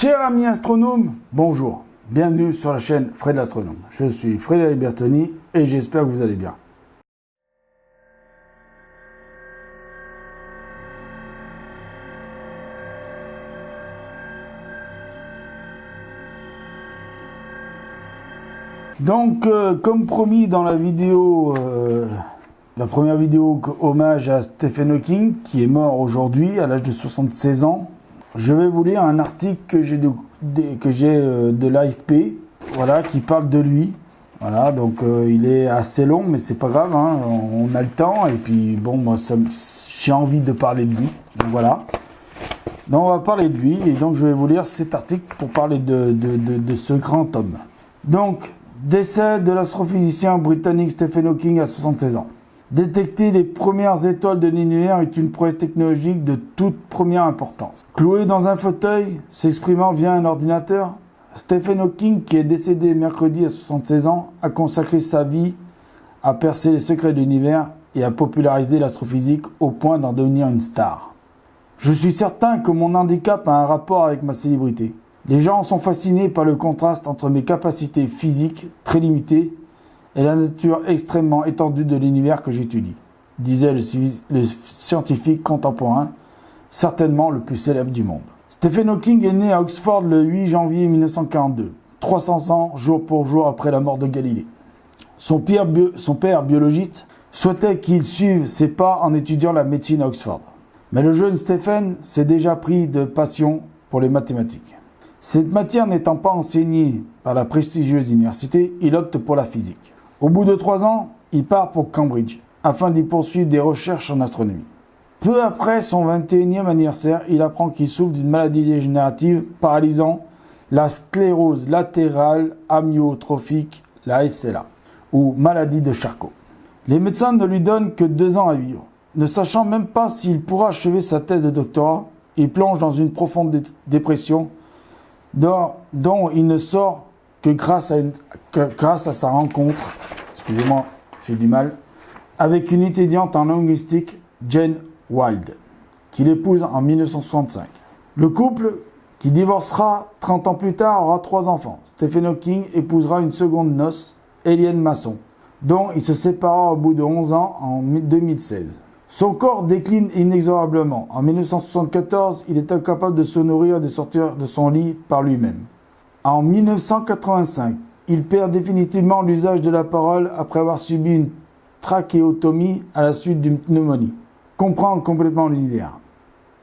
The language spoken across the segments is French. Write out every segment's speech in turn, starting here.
Chers amis astronomes, bonjour, bienvenue sur la chaîne Fred l'Astronome. Je suis Frédéric Bertoni et j'espère que vous allez bien. Donc, comme promis dans la vidéo, la première vidéo hommage à Stephen Hawking, qui est mort aujourd'hui à l'âge de 76 ans, je vais vous lire un article que j'ai de l'AFP, voilà, qui parle de lui. Voilà, donc il est assez long, mais c'est pas grave, hein, on a le temps, et puis bon, moi, j'ai envie de parler de lui, donc voilà. Donc on va parler de lui, et donc je vais vous lire cet article pour parler de ce grand homme. Donc, décès de l'astrophysicien britannique Stephen Hawking à 76 ans. Détecter les premières étoiles de l'univers est une prouesse technologique de toute première importance. Cloué dans un fauteuil, s'exprimant via un ordinateur, Stephen Hawking, qui est décédé mercredi à 76 ans, a consacré sa vie à percer les secrets de l'univers et à populariser l'astrophysique au point d'en devenir une star. Je suis certain que mon handicap a un rapport avec ma célébrité. Les gens sont fascinés par le contraste entre mes capacités physiques très limitées et la nature extrêmement étendue de l'univers que j'étudie, disait le scientifique contemporain, certainement le plus célèbre du monde. Stephen Hawking est né à Oxford le 8 janvier 1942, 300 ans jour pour jour après la mort de Galilée. Son père biologiste souhaitait qu'il suive ses pas en étudiant la médecine à Oxford. Mais le jeune Stephen s'est déjà pris de passion pour les mathématiques. Cette matière n'étant pas enseignée par la prestigieuse université, il opte pour la physique. Au bout de 3 ans, il part pour Cambridge, afin d'y poursuivre des recherches en astronomie. Peu après son 21e anniversaire, il apprend qu'il souffre d'une maladie dégénérative paralysant la sclérose latérale amyotrophique, la SLA, ou maladie de Charcot. Les médecins ne lui donnent que 2 ans à vivre. Ne sachant même pas s'il pourra achever sa thèse de doctorat, il plonge dans une profonde dépression dont il ne sort que grâce à sa rencontre, excusez-moi, j'ai du mal, avec une étudiante en linguistique, Jane Wilde, qu'il épouse en 1965. Le couple, qui divorcera 30 ans plus tard, aura 3 enfants. Stephen Hawking épousera une seconde noce, Eliane Masson, dont il se séparera au bout de 11 ans en 2016. Son corps décline inexorablement. En 1974, il est incapable de se nourrir et de sortir de son lit par lui-même. En 1985, il perd définitivement l'usage de la parole après avoir subi une trachéotomie à la suite d'une pneumonie. Comprendre complètement l'univers.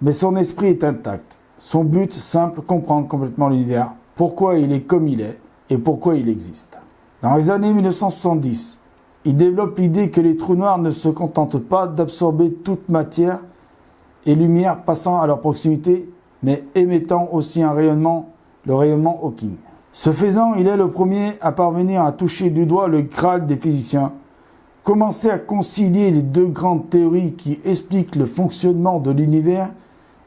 Mais son esprit est intact. Son but simple, comprendre complètement l'univers, pourquoi il est comme il est et pourquoi il existe. Dans les années 1970, il développe l'idée que les trous noirs ne se contentent pas d'absorber toute matière et lumière passant à leur proximité, mais émettant aussi un rayonnement, le rayonnement Hawking. Ce faisant, il est le premier à parvenir à toucher du doigt le Graal des physiciens, commencer à concilier les 2 grandes théories qui expliquent le fonctionnement de l'univers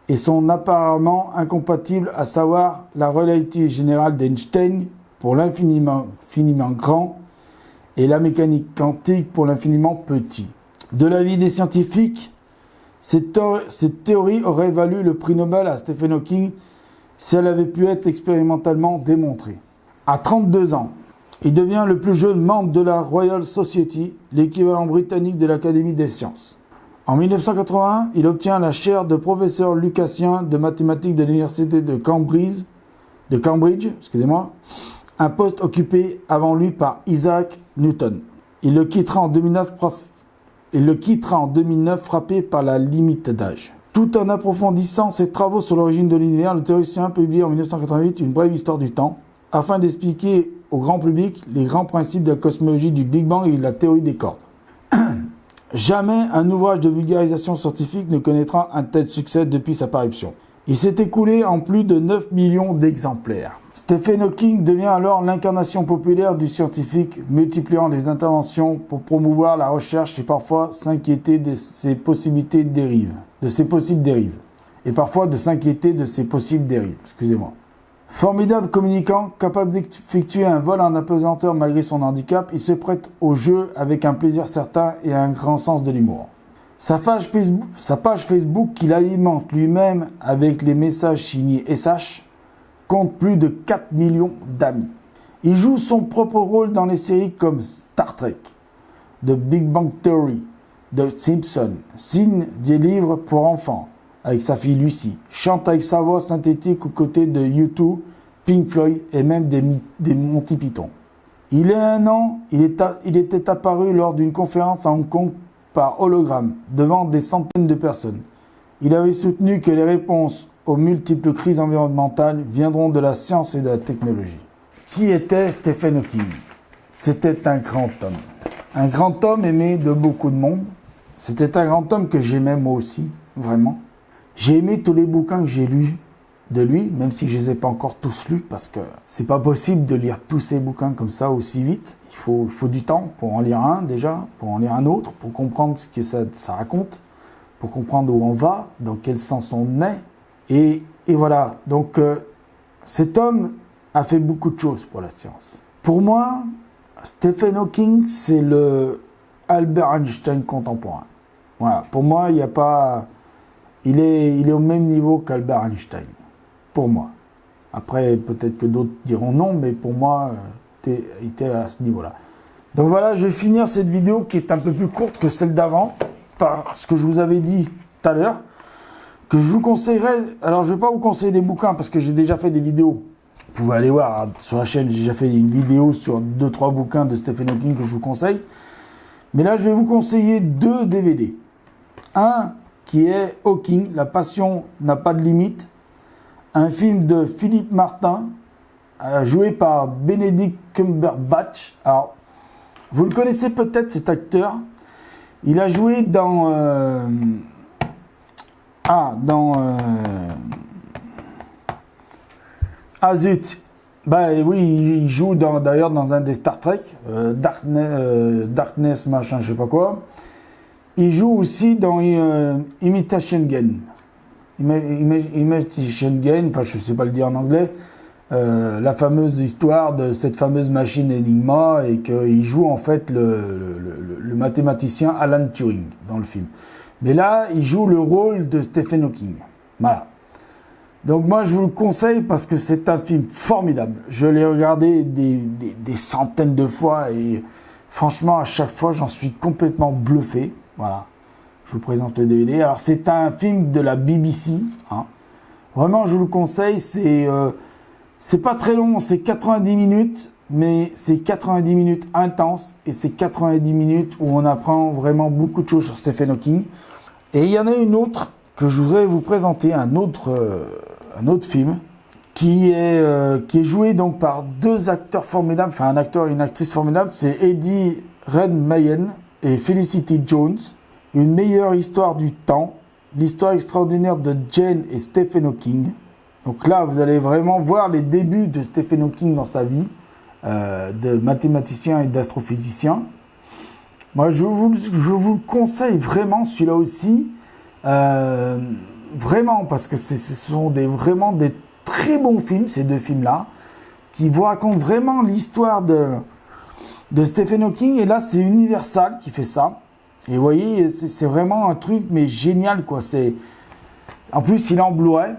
et sont apparemment incompatibles, à savoir la relativité générale d'Einstein pour l'infiniment grand et la mécanique quantique pour l'infiniment petit. De l'avis des scientifiques, cette théorie aurait valu le prix Nobel à Stephen Hawking si elle avait pu être expérimentalement démontrée. À 32 ans, il devient le plus jeune membre de la Royal Society, l'équivalent britannique de l'Académie des sciences. En 1981, il obtient la chaire de professeur lucassien de mathématiques de l'université de Cambridge, un poste occupé avant lui par Isaac Newton. Il le quittera en 2009 frappé par la limite d'âge. Tout en approfondissant ses travaux sur l'origine de l'univers, le théoricien publie en 1988 une brève histoire du temps, afin d'expliquer au grand public les grands principes de la cosmologie du Big Bang et de la théorie des cordes. Jamais un ouvrage de vulgarisation scientifique ne connaîtra un tel succès depuis sa parution. Il s'est écoulé en plus de 9 millions d'exemplaires. Stephen Hawking devient alors l'incarnation populaire du scientifique, multipliant les interventions pour promouvoir la recherche et parfois s'inquiéter de ses possibles dérives. Et parfois de s'inquiéter de ses possibles dérives, Formidable communicant, capable d'effectuer un vol en apesanteur malgré son handicap, il se prête au jeu avec un plaisir certain et un grand sens de l'humour. Sa page Facebook qu'il alimente lui-même avec les messages signés SH compte plus de 4 millions d'amis. Il joue son propre rôle dans les séries comme Star Trek, The Big Bang Theory, The Simpsons, signe des livres pour enfants avec sa fille Lucy, chante avec sa voix synthétique aux côtés de U2, Pink Floyd et même des Monty Python. Il y a un an, il était apparu lors d'une conférence à Hong Kong par hologramme devant des centaines de personnes. Il avait soutenu que les réponses aux multiples crises environnementales viendront de la science et de la technologie. Qui était Stephen Hawking? C'était un grand homme. Un grand homme aimé de beaucoup de monde. C'était un grand homme que j'aimais moi aussi, vraiment. J'ai aimé tous les bouquins que j'ai lus de lui, même si je les ai pas encore tous lus, parce que c'est pas possible de lire tous ces bouquins comme ça aussi vite. Il faut du temps pour en lire un déjà, pour en lire un autre, pour comprendre ce que ça raconte, pour comprendre où on va, dans quel sens on est. Et voilà, donc cet homme a fait beaucoup de choses pour la science. Pour moi, Stephen Hawking, c'est le Albert Einstein contemporain. Voilà, pour moi, il n'y a pas... Il est au même niveau qu'Albert Einstein, pour moi. Après, peut-être que d'autres diront non, mais pour moi, il était à ce niveau-là. Donc voilà, je vais finir cette vidéo qui est un peu plus courte que celle d'avant, parce que je vous avais dit tout à l'heure, que je vous conseillerais... Alors, je ne vais pas vous conseiller des bouquins, parce que j'ai déjà fait des vidéos. Vous pouvez aller voir sur la chaîne, j'ai déjà fait une vidéo sur 2-3 bouquins de Stephen Hawking que je vous conseille. Mais là, je vais vous conseiller 2 DVD. Un qui est Hawking, La passion n'a pas de limite. Un film de Philippe Martin, joué par Benedict Cumberbatch. Alors, vous le connaissez peut-être, cet acteur. Il a joué dans... Ah zut, bah oui, il joue d'ailleurs dans un des Star Trek, Darkness machin, je sais pas quoi. Il joue aussi dans Imitation Game. Imitation Game, enfin je sais pas le dire en anglais, la fameuse histoire de cette fameuse machine Enigma et qu'il joue en fait le mathématicien Alan Turing dans le film. Mais là, il joue le rôle de Stephen Hawking. Voilà. Donc moi je vous le conseille parce que c'est un film formidable. Je l'ai regardé des centaines de fois et franchement à chaque fois j'en suis complètement bluffé. Voilà, je vous présente le DVD. Alors c'est un film de la BBC. Hein. Vraiment je vous le conseille, c'est pas très long, c'est 90 minutes. Mais c'est 90 minutes intenses et c'est 90 minutes où on apprend vraiment beaucoup de choses sur Stephen Hawking. Et il y en a une autre que je voudrais vous présenter, un autre film qui est joué donc par 2 acteurs formidables, enfin un acteur et une actrice formidable, c'est Eddie Redmayne et Felicity Jones. Une meilleure histoire du temps, l'histoire extraordinaire de Jane et Stephen Hawking. Donc là, vous allez vraiment voir les débuts de Stephen Hawking dans sa vie, de mathématicien et d'astrophysicien. Moi, je vous le conseille vraiment, celui-là aussi. Vraiment, parce que ce sont vraiment des très bons films, ces 2 films-là, qui vous racontent vraiment l'histoire de Stephen Hawking. Et là, c'est Universal qui fait ça. Et vous voyez, c'est vraiment un truc, mais génial, quoi. En plus, il est en Blu-ray.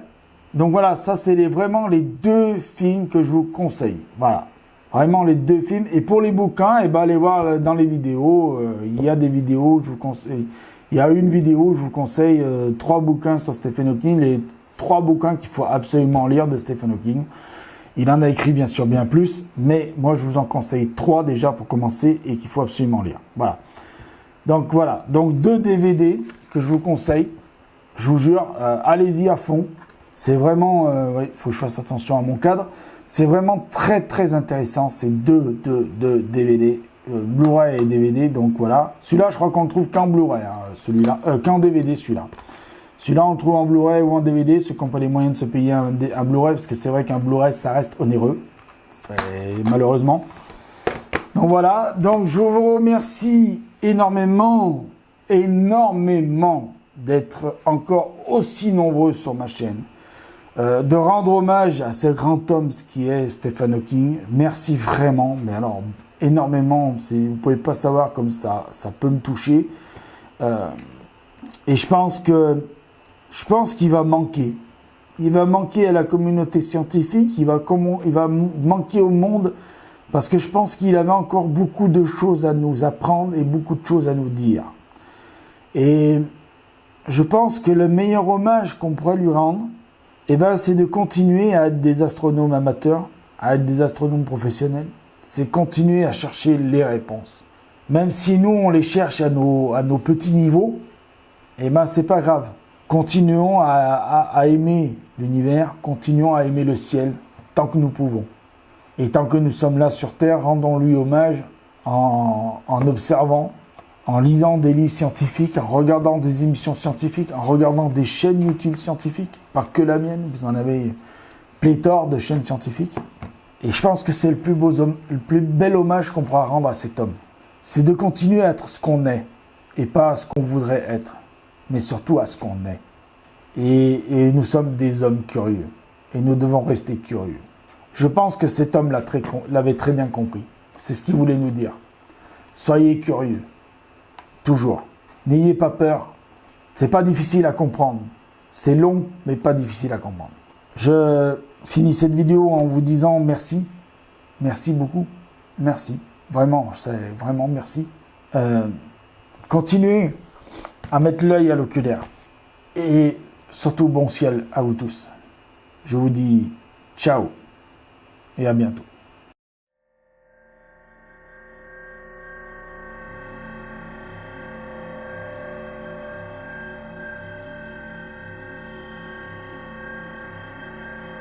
Donc voilà, ça, c'est vraiment les 2 films que je vous conseille. Voilà. Vraiment les 2 films. Et pour les bouquins, allez voir dans les vidéos. Il y a des vidéos, je vous conseille. Il y a une vidéo, je vous conseille 3 bouquins sur Stephen Hawking, les 3 bouquins qu'il faut absolument lire de Stephen Hawking. Il en a écrit bien sûr bien plus, mais moi je vous en conseille 3 déjà pour commencer et qu'il faut absolument lire. Voilà. Donc voilà, donc 2 DVD que je vous conseille. Je vous jure, allez-y à fond. C'est vraiment, il faut que je fasse attention à mon cadre. C'est vraiment très très intéressant, ces 2 DVD. Blu-ray et DVD, donc voilà. Celui-là, je crois qu'on le trouve qu'en Blu-ray, hein, celui-là, qu'en DVD, celui-là. Celui-là, on le trouve en Blu-ray ou en DVD, ceux qui n'ont pas les moyens de se payer un Blu-ray, parce que c'est vrai qu'un Blu-ray, ça reste onéreux, malheureusement. Donc voilà, donc je vous remercie énormément d'être encore aussi nombreux sur ma chaîne, de rendre hommage à ce grand homme qui est Stephen Hawking. Merci vraiment, mais alors énormément, vous ne pouvez pas savoir comme ça peut me toucher. Et je pense qu'il va manquer. il va manquer à la communauté scientifique, il va manquer au monde, parce que je pense qu'il avait encore beaucoup de choses à nous apprendre et beaucoup de choses à nous dire. Et je pense que le meilleur hommage qu'on pourrait lui rendre, eh ben, c'est de continuer à être des astronomes amateurs, à être des astronomes professionnels. C'est continuer à chercher les réponses. Même si nous, on les cherche à nos petits niveaux, eh ben, c'est pas grave. Continuons à aimer l'univers, continuons à aimer le ciel tant que nous pouvons. Et tant que nous sommes là sur Terre, rendons-lui hommage en observant, en lisant des livres scientifiques, en regardant des émissions scientifiques, en regardant des chaînes YouTube scientifiques, pas que la mienne, vous en avez pléthore de chaînes scientifiques. Et je pense que c'est le plus bel hommage qu'on pourra rendre à cet homme. C'est de continuer à être ce qu'on est, et pas à ce qu'on voudrait être, mais surtout à ce qu'on est. Et nous sommes des hommes curieux, et nous devons rester curieux. Je pense que cet homme l'avait très bien compris. C'est ce qu'il voulait nous dire. Soyez curieux. Toujours. N'ayez pas peur. C'est pas difficile à comprendre. C'est long, mais pas difficile à comprendre. Je finis cette vidéo en vous disant merci. Merci beaucoup. Merci. Vraiment, c'est vraiment merci. Continuez à mettre l'œil à l'oculaire. Et surtout, bon ciel à vous tous. Je vous dis ciao et à bientôt.